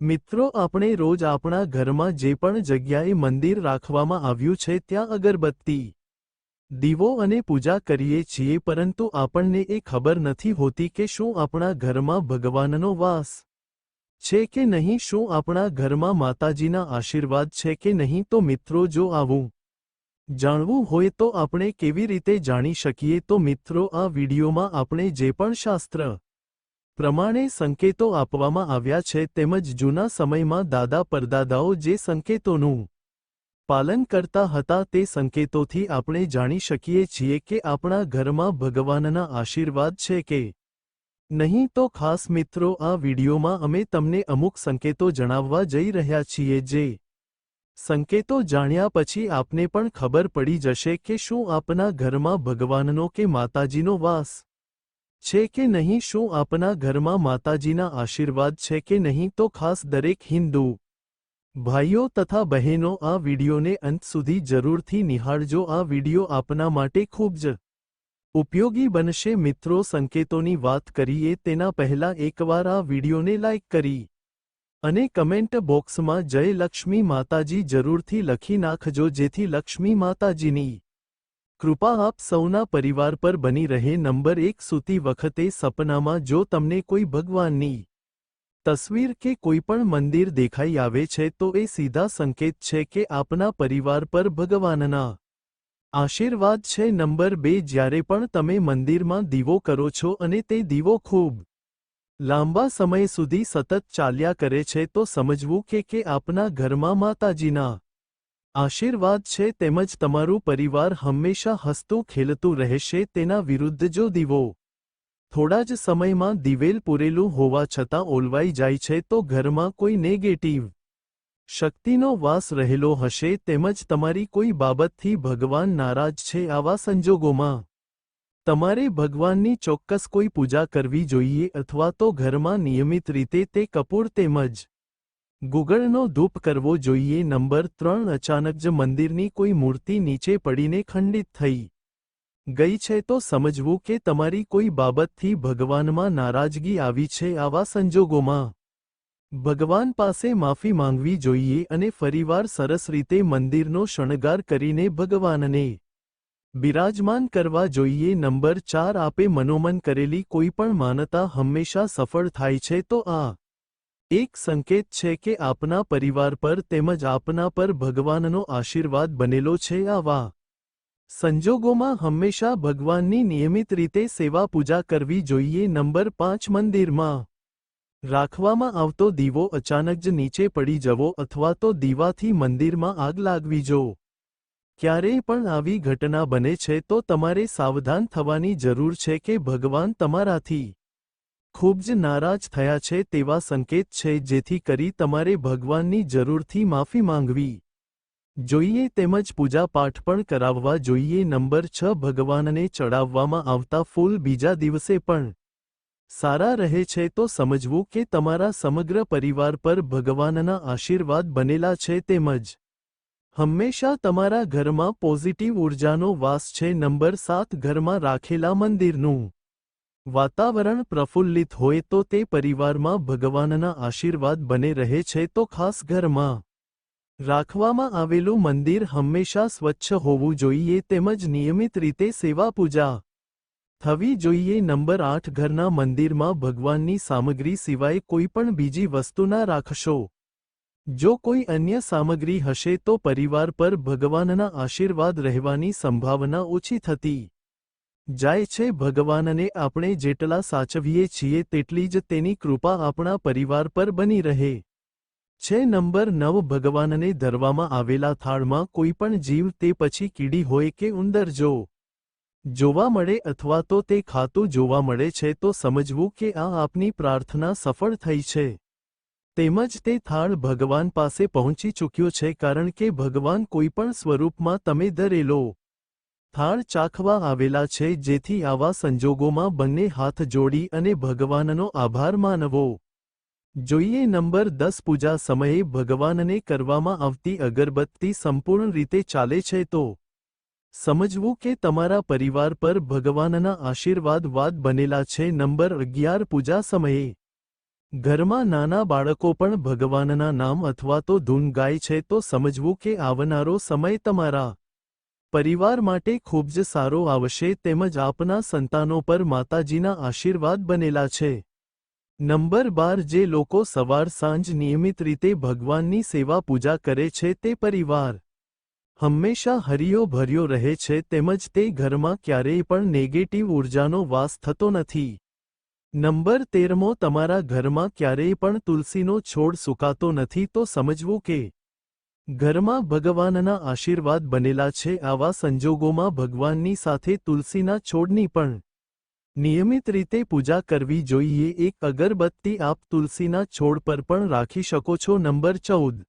મિત્રો, આપણે રોજ આપણા ઘરમાં જે પણ જગ્યાએ મંદિર રાખવામાં આવ્યું છે ત્યાં અગરબત્તી, દીવો અને પૂજા કરીએ છીએ, પરંતુ આપણને એ ખબર નથી હોતી કે શું આપણા ઘરમાં ભગવાનનો વાસ છે કે નહીં, શું આપણા ઘરમાં માતાજીના આશીર્વાદ છે કે નહીં. તો મિત્રો, જો આવું જાણવું હોય તો આપણે કેવી રીતે જાણી શકીએ? તો મિત્રો, આ વિડીયોમાં આપણે જે પણ શાસ્ત્ર પ્રમાણે સંકેતો આપવામાં આવ્યા છે તેમજ જૂના સમયમાં દાદા પરદાદાઓ જે સંકેતોનું પાલન કરતા હતા તે સંકેતોથી આપણે જાણી શકીએ છીએ કે આપણા ઘરમાં ભગવાનના આશીર્વાદ છે કે નહીં. તો ખાસ મિત્રો, આ વિડીયોમાં અમે તમને અમુક સંકેતો જણાવવા જઈ રહ્યા છીએ, જે સંકેતો જાણ્યા પછી આપને પણ ખબર પડી જશે કે શું આપના ઘરમાં ભગવાનનો કે માતાજીનો વાસ છે કે નહીં, શું આપના ઘરમાં માતાજીના આશીર્વાદ છે કે નહીં. તો ખાસ દરેક હિન્દુ ભાઈઓ તથા બહેનો આ વિડીયોને અંત સુધી જરૂરથી નિહાળજો. આ વિડીયો આપના માટે ખૂબ જ ઉપયોગી બનશે. મિત્રો, સંકેતોની વાત કરીએ તેના પહેલા એકવાર આ વિડીયોને લાઇક કરી અને કમેન્ટ બોક્સમાં જય લક્ષ્મી માતાજી જરૂરથી લખી નાખજો, જેથી લક્ષ્મી માતાજીની કૃપા આપ સૌના પરિવાર પર બની રહે. નંબર 1, સૂતી વખતે સપનામાં જો તમને કોઈ ભગવાનની તસવીર કે કોઈપણ મંદિર દેખાઈ આવે છે તો એ સીધા સંકેત છે કે આપના પરિવાર પર ભગવાનના આશીર્વાદ છે. નંબર 2, જ્યારે પણ તમે મંદિરમાં દીવો કરો છો અને તે દીવો ખૂબ લાંબા સમય સુધી સતત ચાલ્યા કરે છે તો સમજવું કે આપના ઘરમાં માતાજીના આશીર્વાદ છે, તેમજ તમારું પરિવાર હંમેશા હસતું ખેલતું રહેશે. તેના વિરુદ્ધ જો દીવો થોડા જ સમયમાં દિવેલ પૂરેલું હોવા છતાં ઓલવાઈ જાય છે તો ઘરમાં કોઈ નેગેટિવ શક્તિનો વાસ રહેલો હશે, તેમજ તમારી કોઈ બાબતથી ભગવાન નારાજ છે. આવા સંજોગોમાં તમારે ભગવાનની ચોક્કસ કોઈ પૂજા કરવી જોઈએ, અથવા તો ઘરમાં નિયમિત રીતે તે કપૂર તેમજ ગુગળનો ધૂપ કરવો જોઈએ. નંબર 3, અચાનક જ મંદિરની કોઈ મૂર્તિ નીચે પડીને ખંડિત થઈ ગઈ છે તો સમજવું કે તમારી કોઈ બાબતથી ભગવાનમાં નારાજગી આવી છે. આવા સંજોગોમાં ભગવાન પાસે માફી માંગવી જોઈએ અને ફરીવાર સરસ રીતે મંદિરનો શણગાર કરીને ભગવાનને બિરાજમાન કરવા જોઈએ. નંબર 4, આપે મનોમન કરેલી કોઈપણ માનતા હંમેશા સફળ થાય છે તો આ એક સંકેત છે કે આપના પરિવાર પર તેમજ આપના પર ભગવાનનો આશીર્વાદ બનેલો છે. આવા સંજોગોમાં હંમેશા ભગવાનની નિયમિત રીતે સેવા પૂજા કરવી જોઈએ. નંબર 5, મંદિરમાં રાખવામાં આવતો દીવો અચાનક જ નીચે પડી જવો અથવા તો દીવાથી મંદિરમાં આગ લાગવી. જો ક્યારેય પણ આવી ઘટના બને છે તો તમારે સાવધાન થવાની જરૂર છે કે ભગવાન તમારાથી ખૂબ જ નારાજ થયા છે તેવા સંકેત છે, જેથી કરી તમારે ભગવાનની જરૂરથી માફી માંગવી જોઈએ તેમજ પૂજાપાઠ પણ કરાવવા જોઈએ. નંબર 6, ભગવાનને ચડાવવામાં આવતા ફૂલ બીજા દિવસે પણ સારા રહે છે તો સમજવું કે તમારા સમગ્ર પરિવાર પર ભગવાનના આશીર્વાદ બનેલા છે, તેમજ હંમેશા તમારા ઘરમાં પોઝિટિવ ઉર્જાનો વાસ છે. નંબર 7, ઘરમાં રાખેલા મંદિરનું વાતાવરણ પ્રફુલ્લિત હોય તો તે પરિવારમાં ભગવાનના આશીર્વાદ બને રહે છે. તો ખાસ ઘરમાં રાખવામાં આવેલું મંદિર હંમેશા સ્વચ્છ હોવું જોઈએ તેમજ નિયમિત રીતે સેવા પૂજા થવી જોઈએ. નંબર 8, ઘરના મંદિરમાં ભગવાનની સામગ્રી સિવાય કોઈપણ બીજી વસ્તુ ના રાખશો. જો કોઈ અન્ય સામગ્રી હશે તો પરિવાર પર ભગવાનના આશીર્વાદ રહેવાની સંભાવના ઓછી થતી જાય છે. ભગવાનને આપણે જેટલા સાચવીએ છીએ તેટલી જ તેની કૃપા આપણા પરિવાર પર બની રહે છે. નંબર 9, ભગવાનને ધરવામાં આવેલા થાળમાં કોઈપણ જીવ, તે પછી કીડી હોય કે ઉંદર, જો જોવા મળે અથવા તો તે ખાતું જોવા મળે છે તો સમજવું કે આ આપની પ્રાર્થના સફળ થઈ છે તેમજ તે થાળ ભગવાન પાસે પહોંચી ચૂક્યો છે, કારણ કે ભગવાન કોઈપણ સ્વરૂપમાં તમે ધરેલો થાળ ચાખવા આવેલા છે. જેથી આવા સંજોગોમાં બંને હાથ જોડી અને ભગવાનનો આભાર માનવો જોઈએ. નંબર 10, પૂજા સમયે ભગવાનને કરવામાં આવતી અગરબત્તી સંપૂર્ણ રીતે ચાલે છે તો સમજવું કે તમારા પરિવાર પર ભગવાનના આશીર્વાદ બનેલા છે. નંબર 11, પૂજા સમયે ઘરમાં નાના બાળકો પણ ભગવાનના નામ અથવા તો ધૂન ગાય છે તો સમજવું કે આવનારો સમય તમારા પરિવાર માટે ખૂબ જ સારો આવશે તેમજ આપના સંતાનો પર માતાજીના આશીર્વાદ બનેલા છે। નંબર 12 જે લોકો સવાર સાંજ નિયમિત રીતે ભગવાનની સેવા પૂજા કરે છે તે પરિવાર હંમેશા હરિયો ભર્યો રહે છે તેમજ તે ઘરમાં ક્યારેય પણ નેગેટિવ ઉર્જાનો વાસ થતો નથી। નંબર 13 તમારા ઘરમાં ક્યારેય પણ તુલસીનો છોડ સુકાતો નથી તો સમજવું કે ઘરમાં ભગવાનના આશીર્વાદ બનેલા છે। આવા સંજોગોમાં ભગવાનની સાથે તુલસીના છોડની પણ નિયમિત રીતે પૂજા કરવી જોઈએ। એક અગરબત્તી આપ તુલસીના છોડ પર પણ રાખી શકો છો। નંબર 14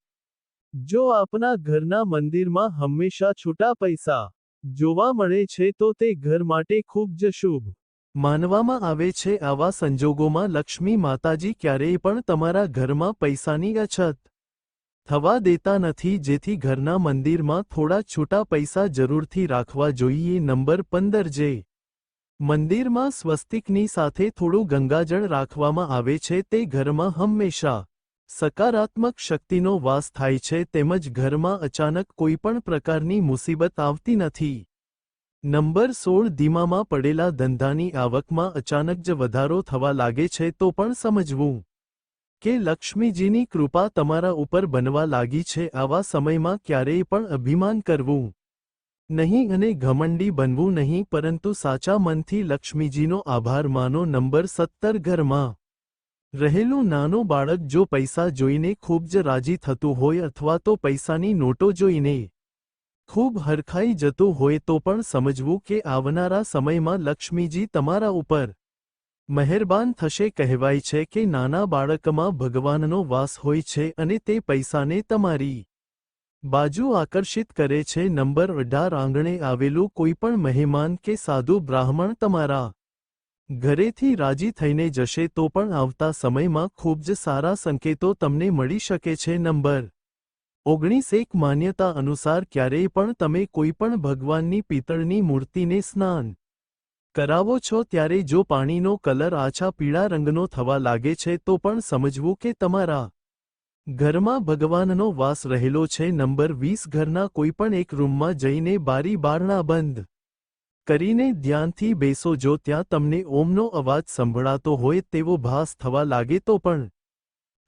જો આપના ઘરના મંદિરમાં હંમેશા છૂટા પૈસા જોવા મળે છે તો તે ઘર માટે ખૂબ જ શુભ માનવામાં આવે છે। આવા સંજોગોમાં લક્ષ્મી માતાજી ક્યારેય પણ તમારા ઘરમાં પૈસાની અછત થવા દેતા નથી જેથી ઘરના મંદિરમાં થોડા છૂટા પૈસા જરૂરથી રાખવા જોઈએ। નંબર 15 જે મંદિરમાં સ્વસ્તિકની સાથે થોડું ગંગાજળ રાખવામાં આવે છે તે ઘરમાં હંમેશા સકારાત્મક શક્તિનો વાસ થાય છે તેમજ ઘરમાં અચાનક કોઈ પણ પ્રકારની મુસીબત આવતી નથી। નંબર 16 ધીમામાં પડેલા ધંધાની આવકમાં અચાનક જ વધારો થવા લાગે છે તો પણ સમજવું કે લક્ષ્મીજીની કૃપા તમારા ઉપર બનવા લાગી છે। આવા સમયમાં ક્યારેય પણ અભિમાન કરવું નહીં અને ઘમંડી બનવું નહીં પરંતુ સાચા મનથી લક્ષ્મીજીનો આભાર માનો। નંબર 17 ઘરમાં રહેલું નાનું બાળક જો પૈસા જોઈને ખૂબ જ રાજી થતું હોય અથવા તો પૈસાની નોટો જોઈને ખૂબ હરખાઈ જતું હોય તો પણ સમજવું કે આવનારા સમયમાં લક્ષ્મીજી તમારા ઉપર મહેરબાન થશે। કહેવાય છે કે નાના બાળકમાં ભગવાનનો વાસ હોય છે અને તે પૈસાને તમારી બાજુ આકર્ષિત કરે છે। નંબર 18 આંગણે આવેલું કોઈપણ મહેમાન કે સાધુ બ્રાહ્મણ તમારા ઘરેથી રાજી થઈને જશે તો પણ આવતા સમયમાં ખૂબ જ સારા સંકેતો તમને મળી શકે છે। નંબર 19 એક માન્યતા અનુસાર ક્યારેય પણ તમે કોઈપણ ભગવાનની પિત્તળની મૂર્તિને સ્નાન કરાવો છો ત્યારે જો પાણીનો કલર આછા પીળા રંગનો થવા લાગે છે તો પણ સમજવું કે તમારા ઘરમાં ભગવાનનો વાસ રહેલો છે। નંબર 20 ઘરના કોઈપણ એક રૂમમાં જઈને બારી બારણા બંધ કરીને ધ્યાનથી બેસો જો ત્યાં તમને ઓમનો અવાજ સંભળાતો હોય તેવો ભાસ થવા લાગે તો પણ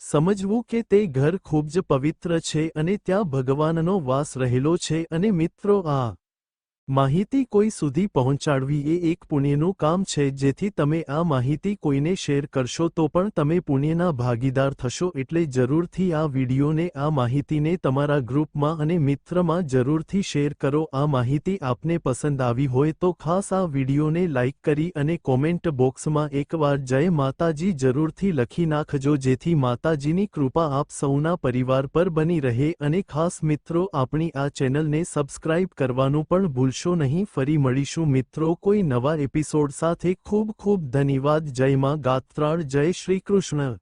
સમજવું કે તે ઘર ખૂબ જ પવિત્ર છે અને ત્યાં ભગવાનનો વાસ રહેલો છે। અને મિત્રો આ માહિતી કોઈ સુધી પહોંચાડવી એ એક પુણ્યનું કામ છે જેથી તમે આ માહિતી કોઈને શેર કરશો તો પણ તમે પુણ્યના ભાગીદાર થશો। એટલે જરૂરથી આ વિડીયોને આ માહિતીને તમારા ગ્રુપમાં અને મિત્રમાં જરૂરથી શેર કરો। આ માહિતી આપને પસંદ આવી હોય તો ખાસ આ વિડીયોને લાઇક કરી અને કોમેન્ટ બોક્સમાં એકવાર જય માતાજી જરૂરથી લખી નાખજો જેથી માતાજીની કૃપા આપ સૌના પરિવાર પર બની રહે। અને ખાસ મિત્રો આપણી આ ચેનલને સબસ્ક્રાઇબ કરવાનું પણ ભૂલશો નહીં। ફરી મળીશું મિત્રો કોઈ નવા એપિસોડ સાથે। ખૂબ ખૂબ ધન્યવાદ। જય માં ગાત્રાળ, જય શ્રી કૃષ્ણ।